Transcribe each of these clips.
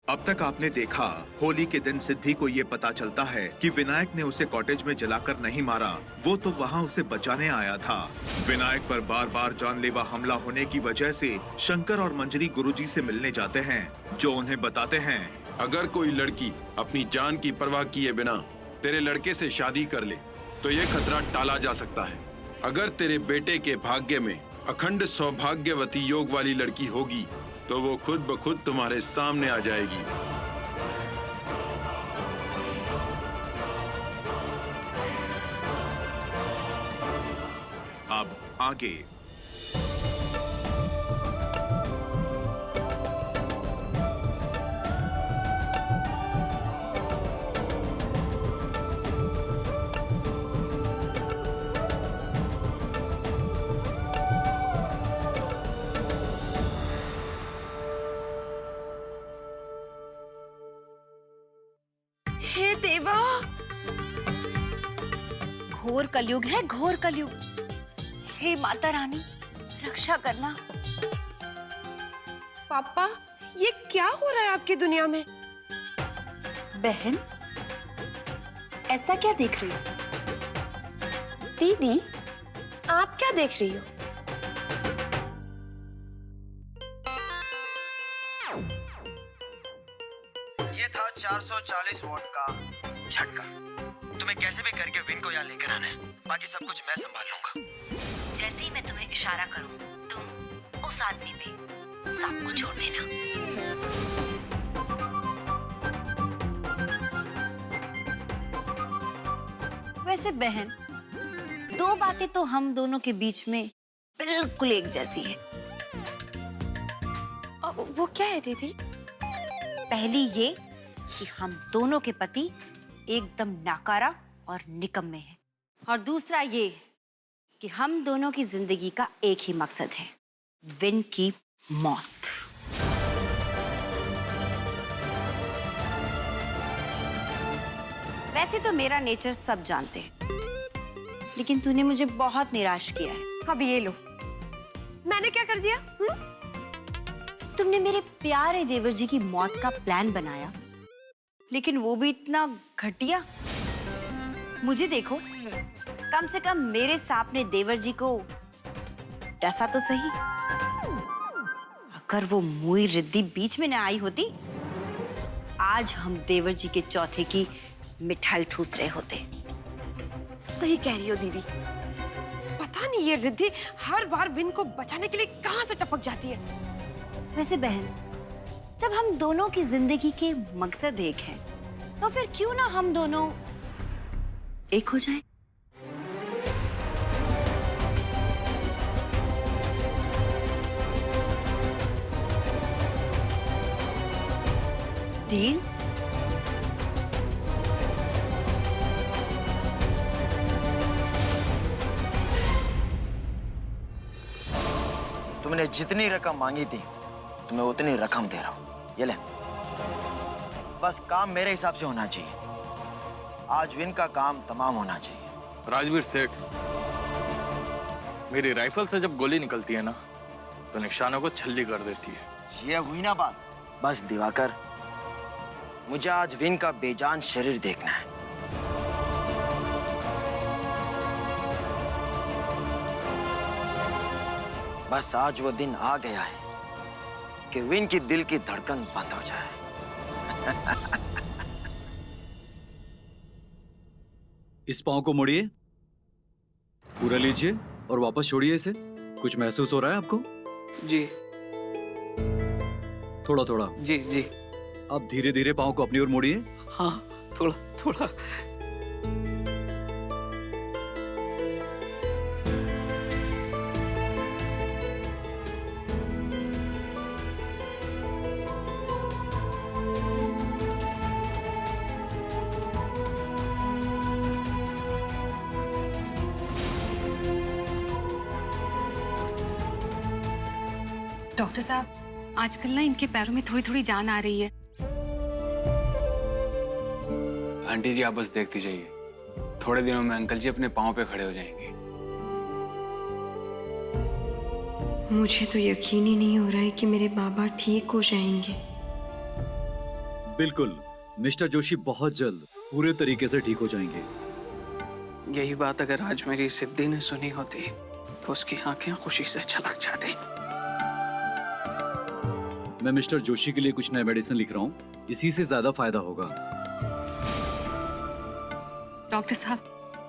अब तक आपने देखा, होली के दिन सिद्धि को ये पता चलता है कि विनायक ने उसे कॉटेज में जलाकर नहीं मारा, वो तो वहाँ उसे बचाने आया था। विनायक पर बार बार जानलेवा हमला होने की वजह से शंकर और मंजरी गुरुजी से मिलने जाते हैं, जो उन्हें बताते हैं, अगर कोई लड़की अपनी जान की परवाह किए बिना तेरे लड़के से शादी कर ले तो ये खतरा टाला जा सकता है। अगर तेरे बेटे के भाग्य में अखंड सौभाग्यवती योग वाली लड़की होगी तो वो खुद ब खुद तुम्हारे सामने आ जाएगी। अब आगे। हे देवा, घोर कलयुग है, घोर कलयुग। हे माता रानी, रक्षा करना। पापा, ये क्या हो रहा है आपकी दुनिया में? बहन, ऐसा क्या देख रही हो? दीदी, आप क्या देख रही हो? ये था 440 वॉट का झटका। तुम्हें कैसे भी करके विन को यहाँ लेकर आना है, बाकी सब कुछ मैं संभाल लूंगा। जैसे ही मैं तुम्हें इशारा करूं, तुम उस आदमी पे सांप को छोड़ देना। वैसे बहन, दो बातें तो हम दोनों के बीच में बिल्कुल एक जैसी है। वो क्या है दीदी? पहली ये कि हम दोनों के पति एकदम नाकारा और निकम्मे हैं, और दूसरा ये कि हम दोनों की जिंदगी का एक ही मकसद है, विन की मौत। वैसे तो मेरा नेचर सब जानते हैं, लेकिन तूने मुझे बहुत निराश किया है। अब ये लो, मैंने क्या कर दिया? तुमने मेरे प्यारे देवर जी की मौत का प्लान बनाया, लेकिन वो भी इतना घटिया। मुझे देखो, कम से कम मेरे सांप ने देवर जी को डसा तो सही। अगर वो मुई रिद्धि बीच में न आई होती तो आज हम देवर जी के चौथे की मिठाई ठूस रहे होते। सही कह रही हो दीदी। पता नहीं ये रिद्धि हर बार विन को बचाने के लिए कहां से टपक जाती है। वैसे बहन, जब हम दोनों की जिंदगी के मकसद एक हैं, तो फिर क्यों ना हम दोनों एक हो जाएं? डील? तुमने जितनी रकम मांगी थी, तुम्हें उतनी रकम दे रहा हूँ। ये ले, बस काम मेरे हिसाब से होना चाहिए। आज विन का काम तमाम होना चाहिए। राजवीर सेठ, मेरी राइफल से जब गोली निकलती है ना, तो निशानों को छल्ली कर देती है। ये हुई ना बात। बस दिवाकर, मुझे आज विन का बेजान शरीर देखना है। बस आज वो दिन आ गया है कि विन की दिल की धड़कन बंद हो जाए। इस पांव को मोड़िए, पूरा लीजिए और वापस छोड़िए इसे। कुछ महसूस हो रहा है आपको? जी। थोड़ा थोड़ा? जी जी। अब धीरे धीरे पांव को अपनी ओर मोड़िए। हाँ, थोड़ा थोड़ा। डॉक्टर साहब, आजकल ना इनके पैरों में थोड़ी थोड़ी जान आ रही है। आंटी जी, आप बस देखती जाइए, थोड़े दिनों में अंकल जी अपने पाँव पे खड़े हो जाएंगे। मुझे तो यकीन ही नहीं हो रहा है कि मेरे बाबा ठीक हो जाएंगे। बिल्कुल, मिस्टर जोशी बहुत जल्द पूरे तरीके से ठीक हो जाएंगे। यही बात अगर आज मेरी सिद्धि ने सुनी होती तो उसकी आंखें खुशी से छलक जाती। मैं मिस्टर जोशी के लिए कुछ नए मेडिसिन लिख रहा हूँ, इसी से ज्यादा फायदा होगा। डॉक्टर साहब,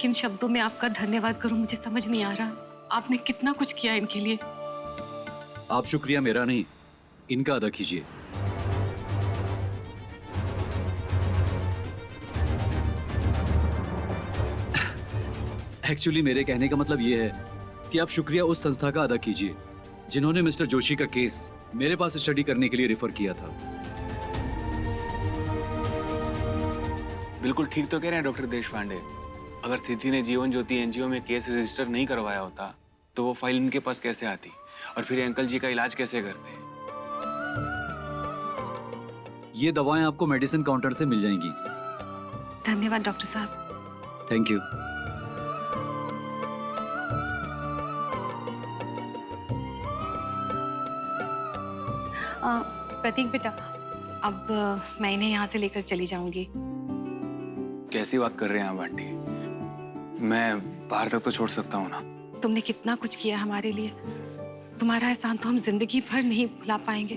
किन शब्दों में आपका धन्यवाद करूं मुझे समझ नहीं आ रहा। आपने कितना कुछ किया इनके लिए। आप शुक्रिया मेरा नहीं, इनका अदा कीजिए। एक्चुअली मेरे कहने का मतलब ये है कि आप शुक्रिया उस संस्था का अदा कीजिए जिन्होंने मिस्टर जोशी का केस मेरे पास स्टडी करने के लिए रेफर किया था। बिल्कुल ठीक तो कह रहे हैं डॉक्टर देश पांडे। अगर सिद्धि ने जीवन ज्योति एनजीओ में केस रजिस्टर नहीं करवाया होता तो वो फाइल इनके पास कैसे आती और फिर अंकल जी का इलाज कैसे करते। ये दवाएं आपको मेडिसिन काउंटर से मिल जाएंगी। धन्यवाद डॉक्टर साहब। Thank you. प्रतीक बेटा, अब मैं इन्हें यहाँ से लेकर चली जाऊंगी। कैसी बात कर रहे हैं आप आंटी? मैं बाहर तक तो छोड़ सकता हूँ ना। तुमने कितना कुछ किया हमारे लिए, तुम्हारा एहसान तो हम जिंदगी भर नहीं भुला पाएंगे।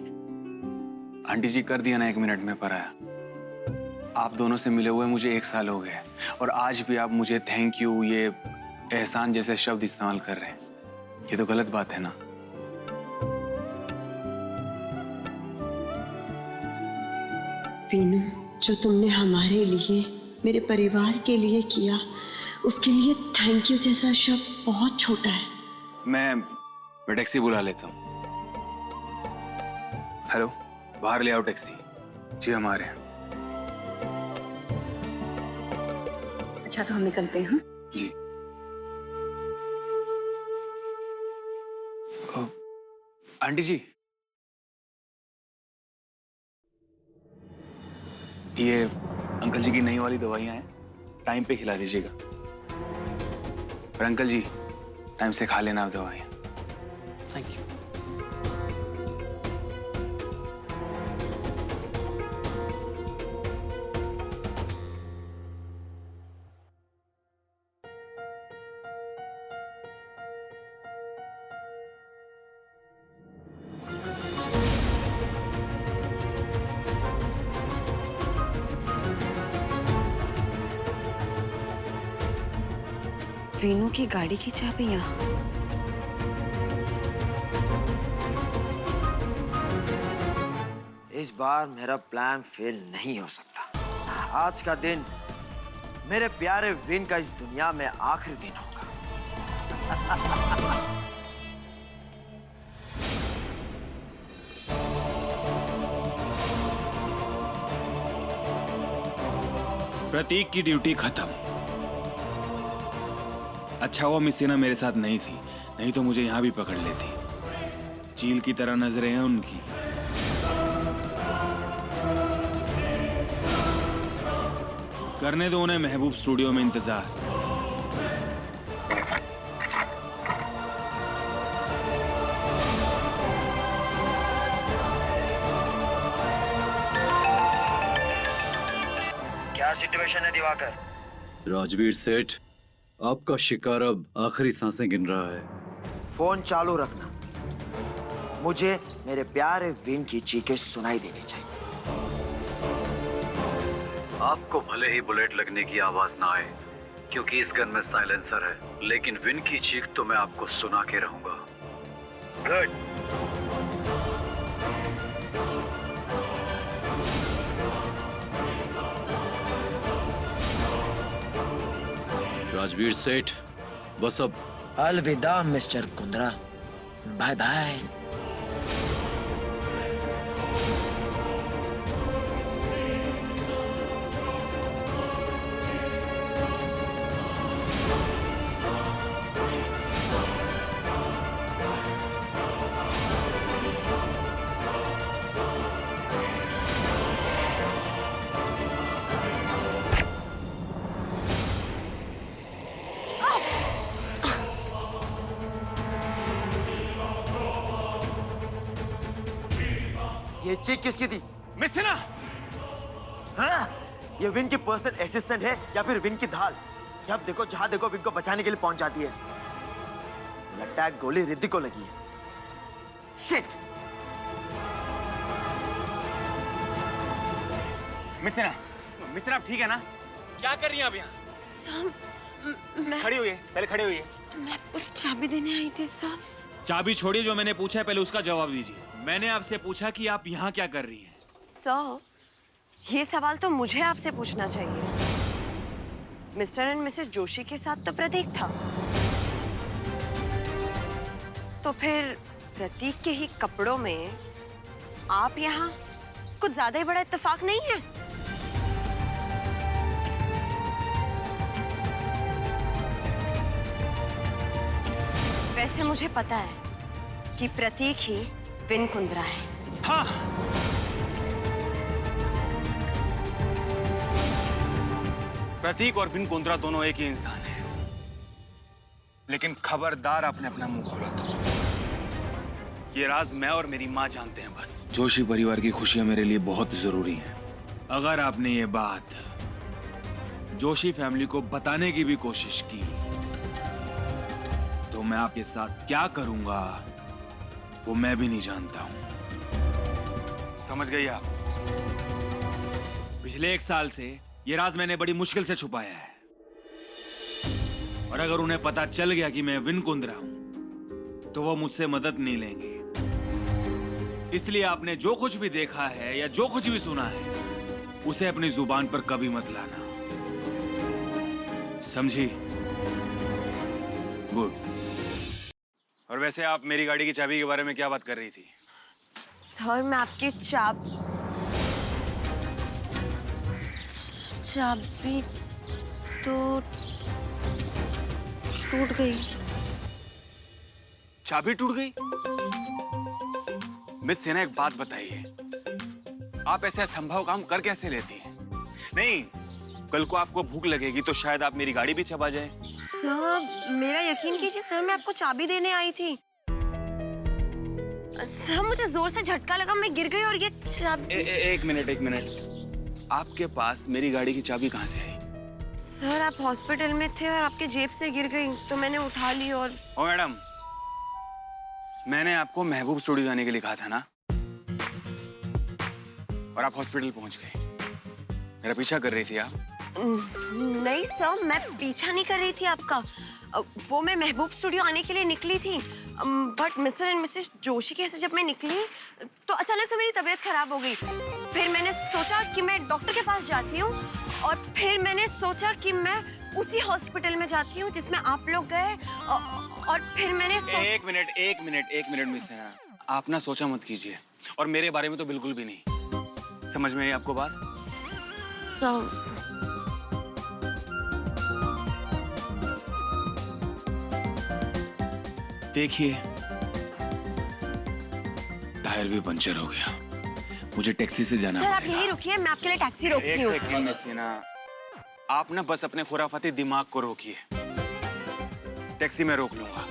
आंटी जी कर दिया ना 1 मिनट में पराया। आप दोनों से मिले हुए मुझे 1 साल हो गए और आज भी आप मुझे थैंक यू, ये एहसान जैसे शब्द इस्तेमाल कर रहे हैं। ये तो गलत बात है ना। वीनू, जो तुमने हमारे लिए, मेरे परिवार के लिए किया, उसके लिए थैंक यू जैसा शब्द बहुत छोटा है। मैं टैक्सी बुला लेता हूँ। हेलो, बाहर ले आओ टैक्सी। जी हमारे हैं। अच्छा तो हम निकलते हैं। जी। आंटी जी, ये अंकल जी की नई वाली दवाइयाँ हैं, टाइम पे खिला दीजिएगा। और अंकल जी टाइम से खा लेना आप दवाइयाँ। Thank you. वीनू की गाड़ी की चाबियां। इस बार मेरा प्लान फेल नहीं हो सकता। आज का दिन मेरे प्यारे विन का इस दुनिया में आखिरी दिन होगा। प्रतीक की ड्यूटी खत्म। अच्छा हुआ मिस सेना मेरे साथ नहीं थी, नहीं तो मुझे यहां भी पकड़ लेती। चील की तरह नजरें हैं उनकी। करने दो उन्हें महबूब स्टूडियो में इंतजार। क्या सिचुएशन है दिवाकर? राजवीर सेठ, आपका शिकार अब आखिरी सांसें गिन रहा है। फोन चालू रखना। मुझे मेरे प्यारे विन की चीखें सुनाई देनी चाहिए। आपको भले ही बुलेट लगने की आवाज ना आए क्योंकि इस गन में साइलेंसर है, लेकिन विन की चीख तो मैं आपको सुना के रहूंगा। गुड। राजवीर सेठ, बस अब अलविदा मिस्टर कुंद्रा, बाय बाय। ये चीख किसकी थी? मिस सेना, हाँ? ये विन की पर्सनल असिस्टेंट है या फिर विन की धाल? जब देखो जहां देखो विन को बचाने के लिए पहुंच जाती है। लगता है गोली रिद्धि को लगी है। शिट! मिस्टर आप ठीक है ना? क्या कर रही हैं आप यहाँ? मैं खड़ी हुई है, पहले खड़ी हुई है। मैं चाबी देने आई थी साहब। चाबी छोड़िए, जो मैंने पूछा है पहले उसका जवाब दीजिए। मैंने आपसे पूछा कि आप यहाँ क्या कर रही हैं? सर, ये सवाल तो मुझे आपसे पूछना चाहिए। मिस्टर एंड मिसेस जोशी के साथ तो प्रतीक था, तो फिर प्रतीक के ही कपड़ों में आप यहाँ, कुछ ज्यादा ही बड़ा इत्तेफाक नहीं है? वैसे मुझे पता है कि प्रतीक ही विन कुंद्रा है। हाँ। प्रतीक और विन कुंद्रा दोनों एक ही इंसान है, लेकिन खबरदार आपने अपना मुंह खोला तो ये राज मैं और मेरी माँ जानते हैं बस। जोशी परिवार की खुशियां मेरे लिए बहुत जरूरी हैं। अगर आपने ये बात जोशी फैमिली को बताने की भी कोशिश की तो मैं आपके साथ क्या करूंगा वो मैं भी नहीं जानता हूं। समझ गई आप? पिछले 1 साल से ये राज मैंने बड़ी मुश्किल से छुपाया है, और अगर उन्हें पता चल गया कि मैं विन कुंद्रा हूं तो वो मुझसे मदद नहीं लेंगे। इसलिए आपने जो कुछ भी देखा है या जो कुछ भी सुना है उसे अपनी जुबान पर कभी मत लाना, समझी? गुड। और वैसे आप मेरी गाड़ी की चाबी के बारे में क्या बात कर रही थी? सर, मैं आपकी चाबी तो टूट गई। चाबी टूट गई? मिस सेना, एक बात बताइए, आप ऐसे असंभव काम कर कैसे लेती हैं? नहीं, कल को आपको भूख लगेगी तो शायद आप मेरी गाड़ी भी चबा जाए। सर, मेरा यकीन कीजिए सर, मैं आपको चाबी देने आई थी। सर, मुझे जोर से झटका लगा, मैं गिर गई और ये चाबी। एक मिनट। आपके पास मेरी गाड़ी की चाबी कहाँ से आई? सर, आप हॉस्पिटल में थे और आपके जेब से गिर गई तो मैंने उठा ली। और ओ मैडम, मैंने आपको महबूब स्टूडियो जाने के लिए कहा था ना, और आप हॉस्पिटल पहुंच गए। मेरा पीछा कर रही थी आप? नहीं सर, मैं पीछा नहीं कर रही थी आपका। वो मैं महबूब स्टूडियो आने के लिए निकली थी, but mister and Mrs Joshi के से जब मैं निकली तो अचानक से मेरी तबीयत खराब हो गई। फिर मैंने सोचा कि मैं डॉक्टर के पास जाती हूँ, और फिर मैंने सोचा कि मैं उसी हॉस्पिटल में जाती हूँ जिसमें आप लोग गए, और फिर मैंने एक मिनट मिस सेना, आप ना सोचा मत कीजिए, और मेरे बारे में तो बिल्कुल भी नहीं। समझ में आई आपको बात? देखिए, टायर भी पंचर हो गया, मुझे टैक्सी से जाना सर, आप पड़ेगा। यही रुकिए, मैं आपके लिए टैक्सी रोकती हूँ। एक सेकंड मिस सेना, आप ना बस अपने खुराफाती दिमाग को रोकिए, टैक्सी में रोक लूंगा।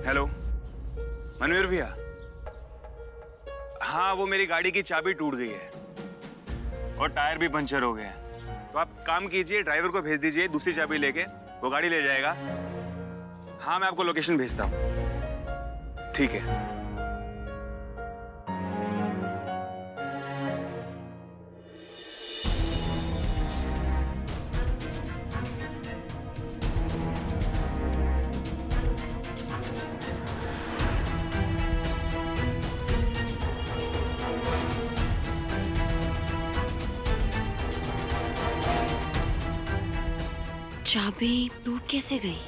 हेलो मनवीर भैया, हाँ वो मेरी गाड़ी की चाबी टूट गई है और टायर भी पंचर हो गया है, तो आप काम कीजिए, ड्राइवर को भेज दीजिए दूसरी चाबी लेके, वो गाड़ी ले जाएगा। हाँ मैं आपको लोकेशन भेजता हूँ, ठीक है। चाबी टूट कैसे गई?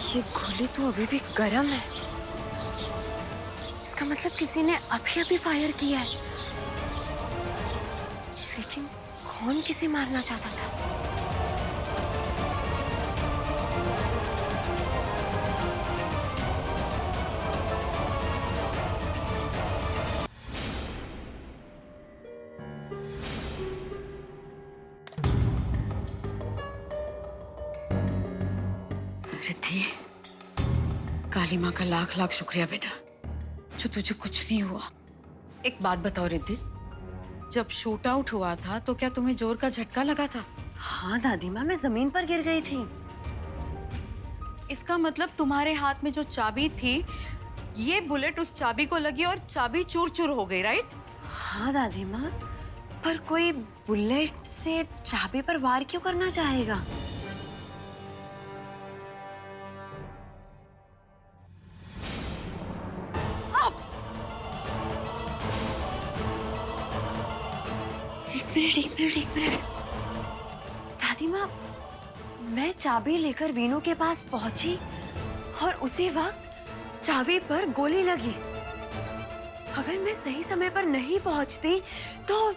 ये गोली तो अभी भी गर्म है। इसका मतलब किसी ने अभी अभी फायर किया है। लेकिन कौन किसे मारना चाहता था? रिद्धि, काली माँ का लाख लाख शुक्रिया बेटा, जो तुझे कुछ नहीं हुआ। एक बात बताओ रिद्धि, जब शूट आउट हुआ था तो क्या तुम्हें जोर का झटका लगा था? हाँ दादी माँ, मैं जमीन पर गिर गई थी। इसका मतलब तुम्हारे हाथ में जो चाबी थी, ये बुलेट उस चाबी को लगी और चाबी चूर चूर हो गई, राइट? हाँ दादी माँ, पर कोई बुलेट से चाबी पर वार क्यों करना चाहेगा? एक मिनट। दादी माँ, मैं चाबी लेकर वीनू के पास पहुंची और उसी वक्त चाबी पर गोली लगी। अगर मैं सही समय पर नहीं पहुंचती तो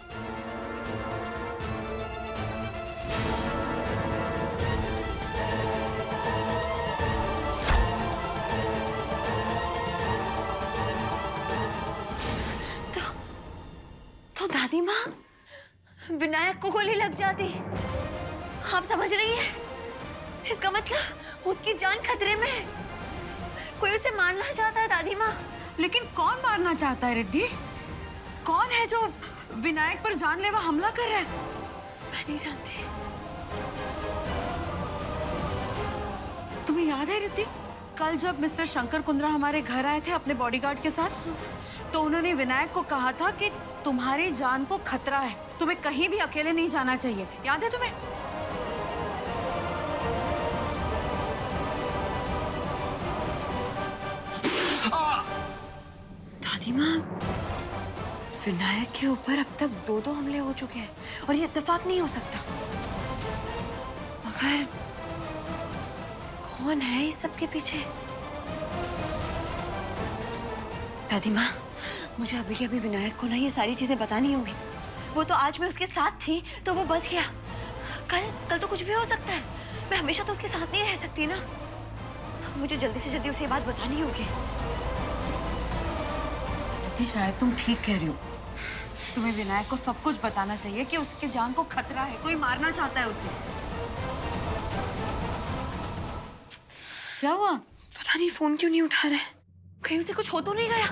दादी माँ, विनायक को गोली लग जाती। आप समझ रही हैं? इसका मतलब उसकी जान खतरे में है। कोई उसे मारना चाहता है दादी माँ। लेकिन कौन मारना चाहता है रिद्धि? कौन है जो विनायक पर जानलेवा हमला कर रहा है? मैं नहीं जानती। तुम्हें याद है रिद्धि, कल जब मिस्टर शंकर कुंद्रा हमारे घर आए थे अपने बॉडीगार्ड के साथ, तो उन्होंने विनायक को कहा था कि तुम्हारी जान को खतरा है, तुम्हें कहीं भी अकेले नहीं जाना चाहिए। याद है तुम्हें? दादी माँ, विनायक के ऊपर अब तक 2 हमले हो चुके हैं और ये इत्तेफाक नहीं हो सकता। मगर कौन है इस सब के पीछे? दादी माँ, मुझे अभी के अभी विनायक को ना ये सारी चीजें बतानी होंगी। वो तो आज मैं उसके साथ थी तो वो बच गया। कल तो कुछ भी हो सकता है। मैं हमेशा तो उसके साथ नहीं रह सकती ना। मुझे जल्दी से जल्दी उसे ये बात बतानी होगी। रिद्धि, शायद तुम ठीक कह रही हो। तुम्हें विनायक को सब कुछ बताना चाहिए कि उसके जान को खतरा है, कोई मारना चाहता है उसे। क्या हुआ? पता नहीं फोन क्यों नहीं उठा रहा है। कहीं उसे कुछ हो तो नहीं गया?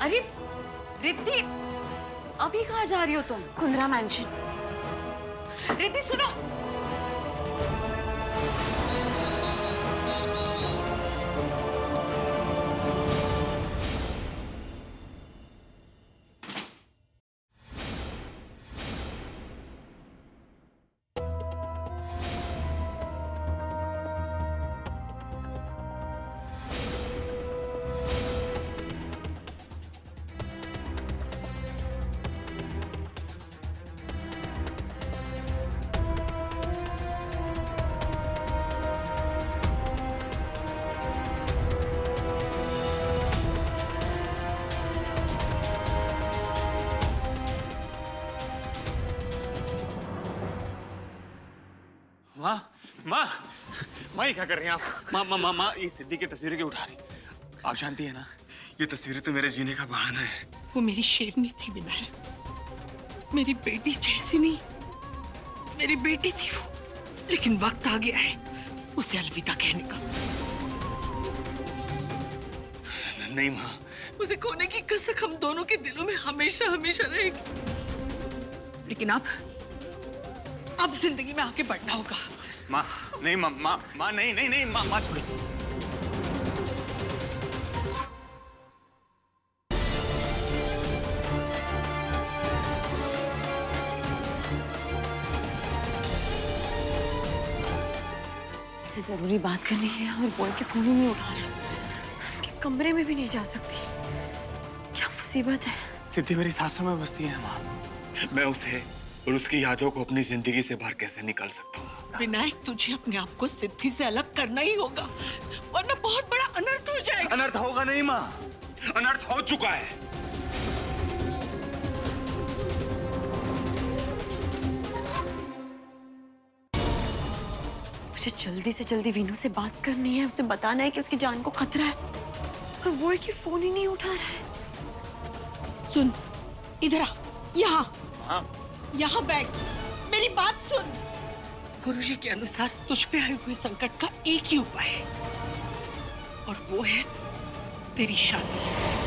अरे रिद्धि, अभी कहाँ जा रही हो तुम? कुंद्रा मैंशन। रिद्धि सुनो। माँ ये क्या कर रही हैं आप? माँ ये सिद्धि की तस्वीरें क्यों उठा रही? आप जानती है ना, ये तस्वीरें तो मेरे जीने का बहाना है। वो मेरी शेरनी थी विनायक, मेरी बेटी जैसी नहीं, मेरी बेटी थी वो। लेकिन वक्त आ गया है उसे अलविदा कहने का। नहीं माँ, उसे खोने की कसक हम दोनों के दिलों में हमेशा हमेशा रहेगी। लेकिन अब जिंदगी में आगे बढ़ना होगा। माँ नहीं, माँ नहीं, माँ छोड़ो। जरूरी बात करनी है और बॉय के फोन ही नहीं उठा रहा है। उसके कमरे में भी नहीं जा सकती। क्या मुसीबत है? सिद्धि मेरी सांसों में बसती है माँ। मैं उसे और उसकी यादों को अपनी जिंदगी से बाहर कैसे निकाल सकता हूँ। विनायक, तुझे अपने आप को सिद्धि से अलग करना ही होगा, वरना बहुत बड़ा अनर्थ हो जाएगा। अनर्थ होगा नहीं माँ, अनर्थ हो चुका है। मुझे जल्दी से जल्दी वीनू से बात करनी है, उसे बताना है कि उसकी जान को खतरा है, और वो है कि फोन ही नहीं उठा रहा है। सुन, इधर आ, यहाँ यहाँ बैठ, मेरी बात सुन। गुरुजी के अनुसार तुझ पे आए हुए संकट का एक ही उपाय है, और वो है तेरी शादी।